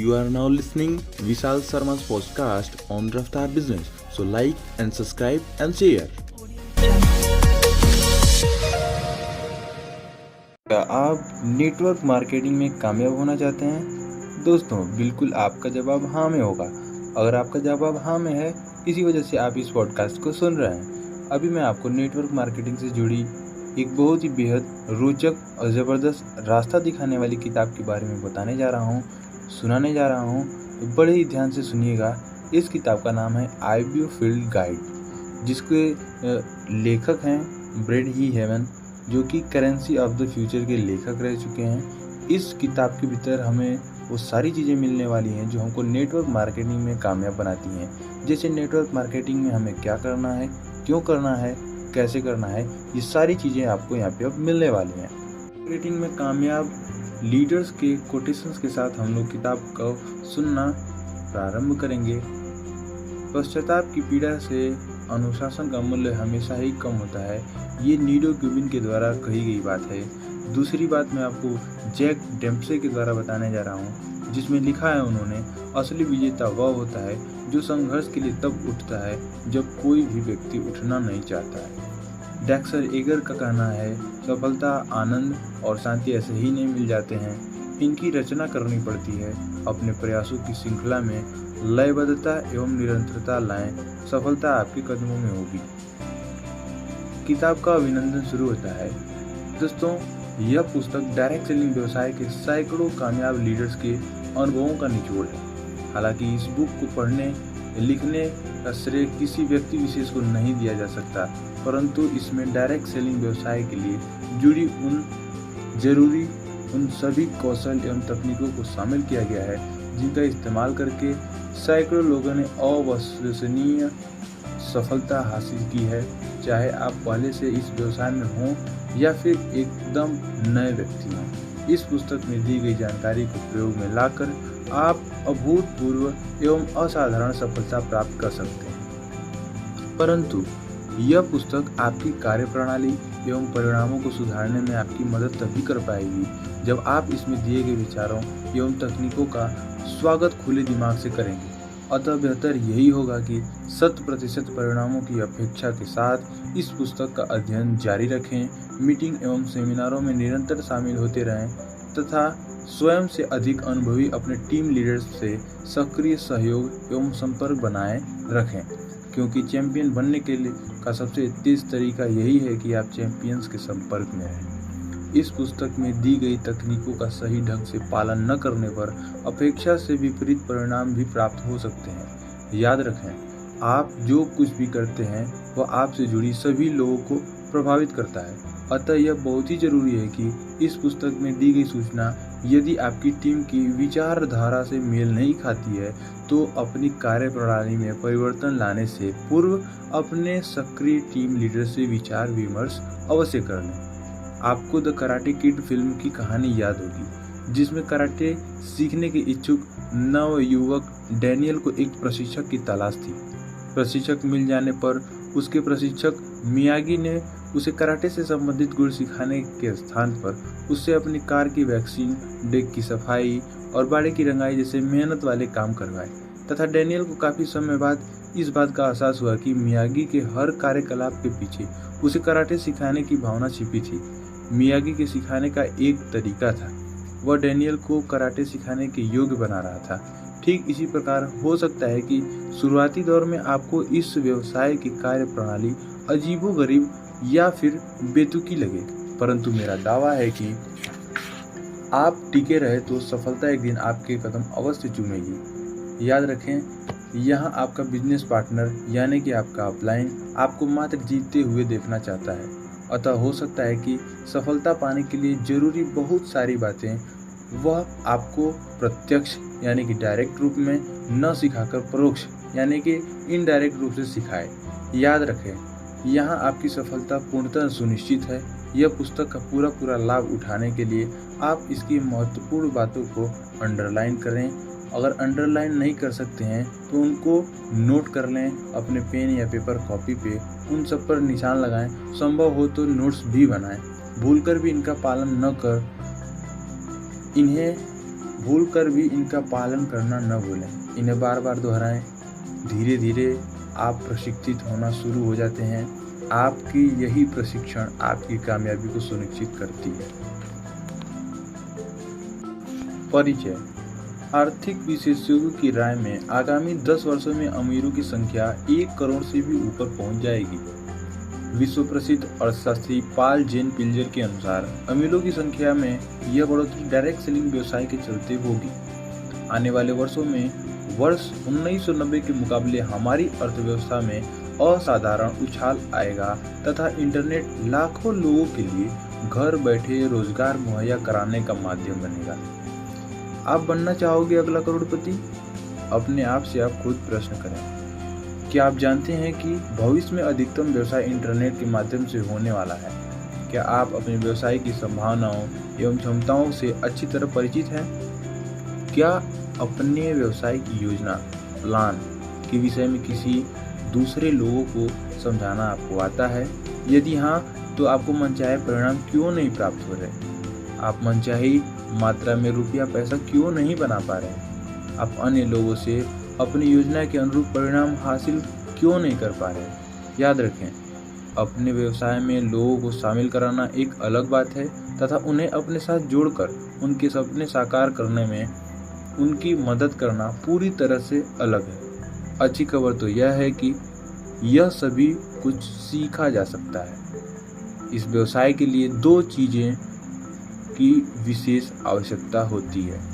You are now listening Vishal Sharma's podcast on Raftar Business. So like and subscribe and share. क्या आप network marketing में कामयाब होना चाहते हैं? दोस्तों, बिल्कुल आपका जवाब हाँ में होगा। अगर आपका जवाब हाँ में है, इसी वजह से आप इस पॉडकास्ट को सुन रहे हैं। अभी मैं आपको नेटवर्क मार्केटिंग से जुड़ी एक बहुत ही बेहद रोचक और ज़बरदस्त रास्ता दिखाने वाली किताब के बारे में बताने जा रहा हूँ, सुनाने जा रहा हूँ। तो बड़े ही ध्यान से सुनिएगा। इस किताब का नाम है IBO फील्ड गाइड, जिसके लेखक हैं ब्रैड ई. हेवन, जो कि करेंसी ऑफ द फ्यूचर के लेखक रह चुके हैं। इस किताब के भीतर हमें वो सारी चीज़ें मिलने वाली हैं जो हमको नेटवर्क मार्केटिंग में कामयाब बनाती हैं। जैसे नेटवर्क मार्केटिंग में हमें क्या करना है, क्यों करना है, कैसे करना है, ये सारी चीज़ें आपको यहाँ पे अब मिलने वाली हैं। मार्केटिंग में कामयाब लीडर्स के कोटेशंस के साथ हम लोग किताब को सुनना प्रारंभ करेंगे। पश्चाताप की पीड़ा से अनुशासन का मूल्य हमेशा ही कम होता है, ये नीडो क्यूबिन के द्वारा कही गई बात है। दूसरी बात मैं आपको जैक डेम्पसे के द्वारा बताने जा रहा हूँ, जिसमें लिखा है उन्होंने, असली विजेता वह होता है जो संघर्ष के लिए तब उठता है जब कोई भी व्यक्ति उठना नहीं चाहता है। डैक्सर एगर का कहना है, सफलता, आनंद और शांति ऐसे ही नहीं मिल जाते हैं, इनकी रचना करनी पड़ती है। अपने प्रयासों की श्रृंखला में लयबद्धता एवं निरंतरता लाएं, सफलता आपके कदमों में होगी। किताब का अभिनंदन शुरू होता है। दोस्तों, यह पुस्तक डायरेक्ट सेलिंग व्यवसाय के सैकड़ों कामयाब लीडर्स के अनुभवों का निचोड़ है। हालांकि इस बुक को पढ़ने लिखने का श्रेय किसी व्यक्ति विशेष को नहीं दिया जा सकता, परंतु इसमें डायरेक्ट सेलिंग व्यवसाय के लिए जुड़ी उन सभी कौशल एवं तकनीकों को शामिल किया गया है जिनका इस्तेमाल करके सैकड़ों लोगों ने अविश्वसनीय सफलता हासिल की है, चाहे आप पहले से इस व्यवसाय में हों या फिर एकदम नए व्यक्ति हों। इस पुस्तक में दी गई जानकारी को प्रयोग में लाकर आप अभूतपूर्व एवं असाधारण सफलता प्राप्त कर सकते हैं। परंतु यह पुस्तक आपकी कार्यप्रणाली एवं परिणामों को सुधारने में आपकी मदद तभी कर पाएगी जब आप इसमें दिए गए विचारों एवं तकनीकों का स्वागत खुले दिमाग से करेंगे। अतः बेहतर यही होगा कि 100% परिणामों की अपेक्षा के साथ इस पुस्तक का अध्ययन जारी रखें, मीटिंग एवं सेमिनारों में निरंतर शामिल होते रहें तथा स्वयं से अधिक अनुभवी अपने टीम लीडर्स से सक्रिय सहयोग एवं संपर्क बनाए रखें, क्योंकि चैंपियन बनने के लिए का सबसे तेज तरीका यही है कि आप चैंपियंस के संपर्क में रहें। इस पुस्तक में दी गई तकनीकों का सही ढंग से पालन न करने पर अपेक्षा से विपरीत परिणाम भी प्राप्त हो सकते हैं। याद रखें, आप जो कुछ भी करते हैं वह आपसे जुड़ी सभी लोगों को प्रभावित करता है। अतः यह बहुत ही जरूरी है कि इस पुस्तक में दी गई सूचना यदि आपकी टीम की विचारधारा से मेल नहीं खाती है तो अपनी कार्यप्रणाली में परिवर्तन लाने से पूर्व अपने सक्रिय टीम लीडर से विचार विमर्श अवश्य कर लें। आपको द कराटे किड फिल्म की कहानी याद होगी, जिसमें कराटे सीखने के इच्छुक नवयुवक डैनियल को एक प्रशिक्षक की तलाश थी। प्रशिक्षक मिल जाने पर उसके प्रशिक्षक मियागी ने उसे कराटे से संबंधित गुण सिखाने के स्थान पर उससे अपनी कार की वैक्सीन, डेक की सफाई और बाड़े की रंगाई जैसे मेहनत वाले काम करवाए तथा डैनियल को काफ़ी समय बाद इस बात का एहसास हुआ कि मियागी के हर कार्यकलाप के पीछे उसे कराटे सिखाने की भावना छिपी थी। मियागी के सिखाने का एक तरीका था, वह डैनियल को कराटे सिखाने के योग्य बना रहा था। ठीक इसी प्रकार हो सकता है कि शुरुआती दौर में आपको इस व्यवसाय की कार्यप्रणाली अजीबोगरीब या फिर बेतुकी लगे, परंतु मेरा दावा है कि आप टिके रहे तो सफलता एक दिन आपके कदम अवश्य चूमेगी। याद रखें, यहाँ आपका बिजनेस पार्टनर यानी कि आपका अपलाइन आपको मात्र जीतते हुए देखना चाहता है। अतः हो सकता है कि सफलता पाने के लिए जरूरी बहुत सारी बातें वह आपको प्रत्यक्ष यानी कि डायरेक्ट रूप में न सिखाकर परोक्ष यानी कि इनडायरेक्ट रूप से सिखाए। याद रखें, यहाँ आपकी सफलता पूर्णतः सुनिश्चित है। यह पुस्तक का पूरा लाभ उठाने के लिए आप इसकी महत्वपूर्ण बातों को अंडरलाइन करें। अगर अंडरलाइन नहीं कर सकते हैं तो उनको नोट कर लें, अपने पेन या पेपर कॉपी पे उन सब पर निशान लगाएं। संभव हो तो नोट्स भी बनाएं। भूलकर भी इनका पालन न कर इन्हें भूलकर भी इनका पालन करना न भूलें। इन्हें बार बार दोहराएं। धीरे धीरे आप प्रशिक्षित होना शुरू हो जाते हैं। आपकी यही प्रशिक्षण आपकी कामयाबी को सुनिश्चित करती है। परिचय। आर्थिक विशेषज्ञों की राय में आगामी 10 वर्षों में अमीरों की संख्या 1 करोड़ से भी ऊपर पहुंच जाएगी। विश्व प्रसिद्ध अर्थशास्त्री पॉल जेन पिल्जर के अनुसार अमीरों की संख्या में यह बढ़ोतरी डायरेक्ट सेलिंग व्यवसाय के चलते होगी। आने वाले वर्षों में वर्ष 1990 के मुकाबले हमारी अर्थव्यवस्था में असाधारण उछाल आएगा तथा इंटरनेट लाखों लोगों के लिए घर बैठे रोजगार मुहैया कराने का माध्यम बनेगा। आप बनना चाहोगे अगला करोड़पति? अपने आप से आप खुद प्रश्न करें। क्या आप जानते हैं कि भविष्य में अधिकतम व्यवसाय इंटरनेट के माध्यम से होने वाला है? क्या आप अपने व्यवसाय की संभावनाओं एवं क्षमताओं से अच्छी तरह परिचित हैं? क्या अपने व्यवसाय की योजना प्लान के विषय में किसी दूसरे लोगों को समझाना आपको आता है? यदि हाँ, तो आपको मनचाहे परिणाम क्यों नहीं प्राप्त हो रहे? आप मनचाही मात्रा में रुपया पैसा क्यों नहीं बना पा रहे? आप अन्य लोगों से अपनी योजना के अनुरूप परिणाम हासिल क्यों नहीं कर पा रहे? याद रखें, अपने व्यवसाय में लोगों को शामिल कराना एक अलग बात है तथा उन्हें अपने साथ जोड़कर उनके सपने साकार करने में उनकी मदद करना पूरी तरह से अलग है। अच्छी खबर तो यह है कि यह सभी कुछ सीखा जा सकता है। इस व्यवसाय के लिए 2 चीजें की विशेष आवश्यकता होती है।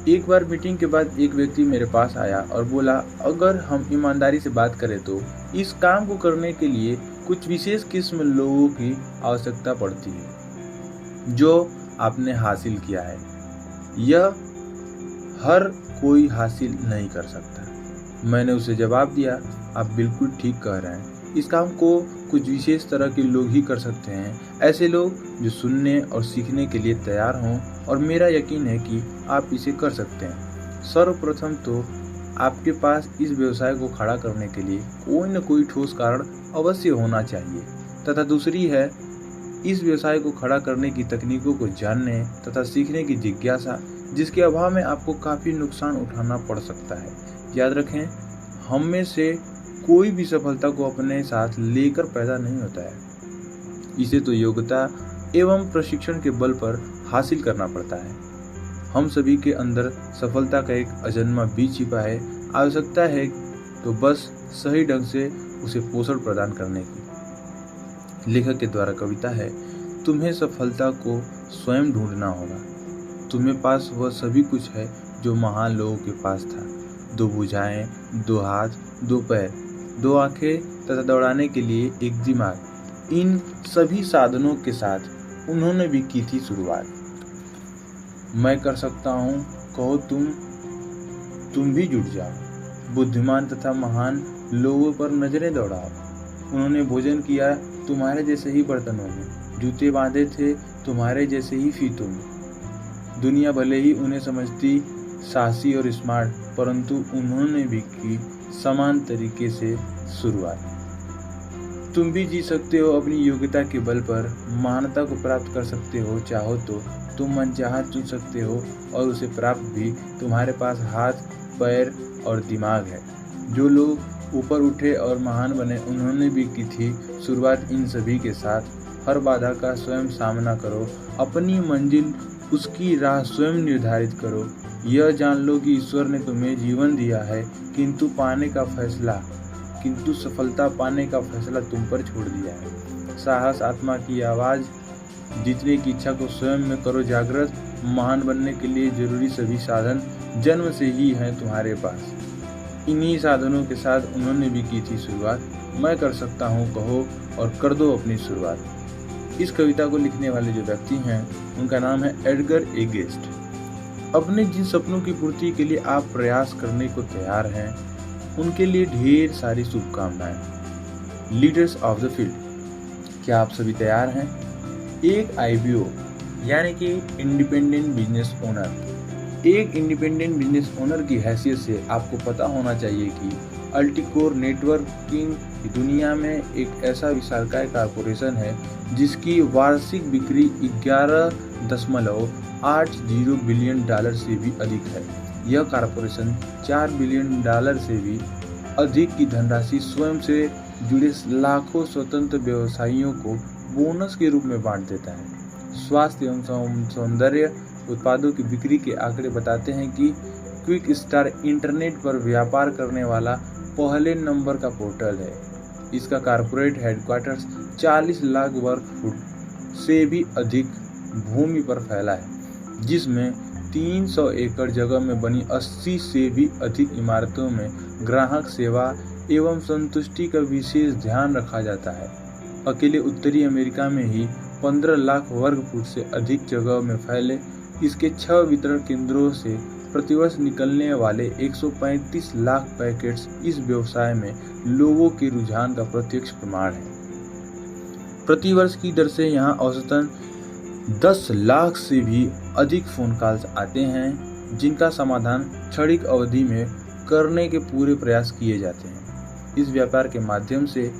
एक बार मीटिंग के बाद एक व्यक्ति मेरे पास आया और बोला, अगर हम ईमानदारी से बात करें तो इस काम को करने के लिए कुछ विशेष किस्म लोगों की आवश्यकता पड़ती है जो आपने हासिल किया है। यह हर कोई हासिल नहीं कर सकता। मैंने उसे जवाब दिया, आप बिल्कुल ठीक कह रहे हैं। इस काम को कुछ विशेष तरह के लोग ही कर सकते हैं, ऐसे लोग जो सुनने और सीखने के लिए तैयार हों, और मेरा यकीन है कि आप इसे कर सकते हैं। सर्वप्रथम तो आपके पास इस व्यवसाय को खड़ा करने के लिए कोई न कोई ठोस कारण अवश्य होना चाहिए तथा दूसरी है इस व्यवसाय को खड़ा करने की तकनीकों को जानने तथा सीखने की जिज्ञासा, जिसके अभाव में आपको काफ़ी नुकसान उठाना पड़ सकता है। याद रखें, हम में से कोई भी सफलता को अपने साथ लेकर पैदा नहीं होता है। इसे तो योग्यता एवं प्रशिक्षण के बल पर हासिल करना पड़ता है। हम सभी के अंदर सफलता का एक अजन्मा बीज छिपा है। आवश्यकता है तो बस सही ढंग से उसे पोषण प्रदान करने की। लेखक के द्वारा कविता है, तुम्हें सफलता को स्वयं ढूंढना होगा। तुम्हें पास वह सभी कुछ है जो महान लोगों के पास था। 2 भुजाएं, 2 हाथ, 2 पैर, 2 आंखें तथा दौड़ाने के लिए एक दिमाग। इन सभी साधनों के साथ उन्होंने भी की थी शुरुआत। मैं कर सकता हूँ, कहो तुम भी जुट जाओ। बुद्धिमान तथा महान लोगों पर नजरें दौड़ाओ। उन्होंने भोजन किया तुम्हारे जैसे ही बर्तनों में, जूते बांधे थे तुम्हारे जैसे ही फीतों में। दुनिया भले ही उन्हें समझती साहसी और स्मार्ट, परंतु उन्होंने भी की समान तरीके से शुरुआत। तुम भी जी सकते हो अपनी योग्यता के बल पर, महानता को प्राप्त कर सकते हो। चाहो तो तुम मनचाहा चुन सकते हो और उसे प्राप्त भी। तुम्हारे पास हाथ, पैर और दिमाग है। जो लोग ऊपर उठे और महान बने, उन्होंने भी की थी शुरुआत इन सभी के साथ। हर बाधा का स्वयं सामना करो, अपनी मंजिल उसकी राह स्वयं निर्धारित करो। यह जान लो कि ईश्वर ने तुम्हें जीवन दिया है, किंतु सफलता पाने का फैसला तुम पर छोड़ दिया है। साहस, आत्मा की आवाज़, जीतने की इच्छा को स्वयं में करो जागृत। महान बनने के लिए जरूरी सभी साधन जन्म से ही हैं तुम्हारे पास। इन्हीं साधनों के साथ उन्होंने भी की थी शुरुआत। मैं कर सकता हूँ, कहो और कर दो अपनी शुरुआत। इस कविता को लिखने वाले जो व्यक्ति हैं उनका नाम है एडगर ए गेस्ट। अपने जिन सपनों की पूर्ति के लिए आप प्रयास करने को तैयार हैं, उनके लिए ढेर सारी शुभकामनाएं। लीडर्स ऑफ द फील्ड, क्या आप सभी तैयार हैं? एक IBO यानी कि इंडिपेंडेंट बिजनेस ओनर, एक इंडिपेंडेंट बिजनेस ओनर की हैसियत से आपको पता होना चाहिए कि अल्टीकोर नेटवर्किंग दुनिया में एक ऐसा विशालकाय कॉरपोरेशन है जिसकी वार्षिक बिक्री 11.80 बिलियन डॉलर से भी अधिक है। यह कॉरपोरेशन 4 बिलियन डॉलर से भी अधिक की धनराशि स्वयं से जुड़े लाखों स्वतंत्र व्यवसायियों को बोनस के रूप में बांट देता है। स्वास्थ्य एवं सौंदर्य उत्पादों की बिक्री के आंकड़े बताते हैं कि क्विक स्टार इंटरनेट पर व्यापार करने वाला पहले नंबर का पोर्टल है। इसका कॉर्पोरेट हेडक्वार्टर्स 40 लाख वर्ग फुट से भी अधिक भूमि पर फैला है, जिसमें 300 एकड़ जगह में बनी 80 से भी अधिक इमारतों में ग्राहक सेवा एवं संतुष्टि का विशेष ध्यान रखा जाता है। अकेले उत्तरी अमेरिका में ही 15 लाख वर्ग फुट से अधिक जगह में फैले इसके 6 वितरण केंद्रों से प्रतिवर्ष निकलने वाले 135 लाख पैकेट्स इस व्यवसाय में लोगों के रुझान का प्रत्यक्ष प्रमाण है। प्रतिवर्ष की दर से यहाँ औसतन 10 लाख से भी अधिक फोन कॉल्स आते हैं, जिनका समाधान क्षणिक अवधि में करने के पूरे प्रयास किए जाते हैं। इस व्यापार के माध्यम से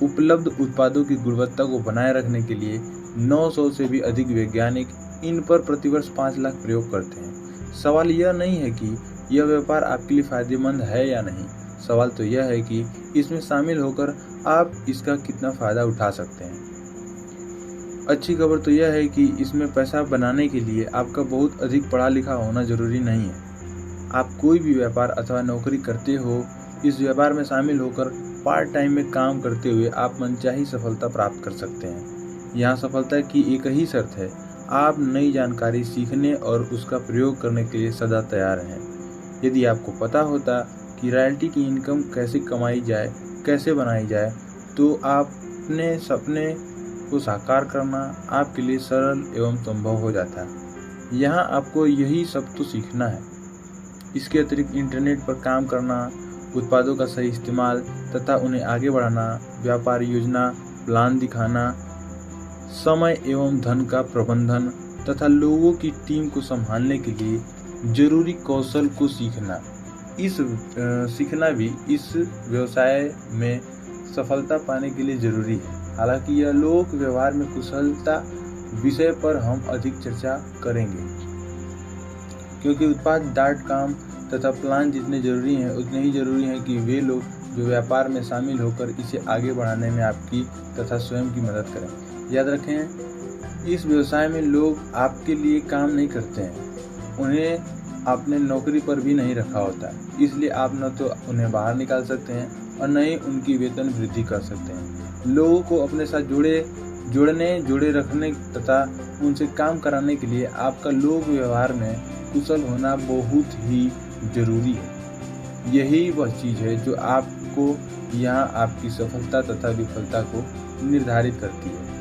उपलब्ध उत्पादों की गुणवत्ता को बनाए रखने के लिए 900 से भी अधिक वैज्ञानिक इन पर प्रतिवर्ष 5 लाख प्रयोग करते हैं। सवाल यह नहीं है कि यह व्यापार आपके लिए फायदेमंद है या नहीं, सवाल तो यह है कि इसमें शामिल होकर आप इसका कितना फायदा उठा सकते हैं। अच्छी खबर तो यह है कि इसमें पैसा बनाने के लिए आपका बहुत अधिक पढ़ा लिखा होना जरूरी नहीं है। आप कोई भी व्यापार अथवा नौकरी करते हो, इस व्यापार में शामिल होकर पार्ट टाइम में काम करते हुए आप मनचाही सफलता प्राप्त कर सकते हैं। यहाँ सफलता की एक ही शर्त है, आप नई जानकारी सीखने और उसका प्रयोग करने के लिए सदा तैयार हैं। यदि आपको पता होता कि रॉयल्टी की इनकम कैसे कमाई जाए, कैसे बनाई जाए, तो अपने सपने को साकार करना आपके लिए सरल एवं संभव हो जाता है। यहाँ आपको यही सब तो सीखना है। इसके अतिरिक्त इंटरनेट पर काम करना, उत्पादों का सही इस्तेमाल तथा उन्हें आगे बढ़ाना, व्यापार योजना प्लान दिखाना, समय एवं धन का प्रबंधन तथा लोगों की टीम को संभालने के लिए जरूरी कौशल को सीखना भी इस व्यवसाय में सफलता पाने के लिए जरूरी है। हालांकि यह लोक व्यवहार में कुशलता विषय पर हम अधिक चर्चा करेंगे, क्योंकि उत्पाद डाट काम तथा प्लान जितने जरूरी हैं उतने ही जरूरी हैं कि वे लोग जो व्यापार में शामिल होकर इसे आगे बढ़ाने में आपकी तथा स्वयं की मदद करें। याद रखें, इस व्यवसाय में लोग आपके लिए काम नहीं करते हैं, उन्हें आपने नौकरी पर भी नहीं रखा होता है, इसलिए आप न तो उन्हें बाहर निकाल सकते हैं और न ही उनकी वेतन वृद्धि कर सकते हैं। लोगों को अपने साथ जुड़े रखने तथा उनसे काम कराने के लिए आपका लोक व्यवहार में कुशल होना बहुत ही जरूरी है। यही वह चीज़ है जो आपको यहाँ आपकी सफलता तथा विफलता को निर्धारित करती है।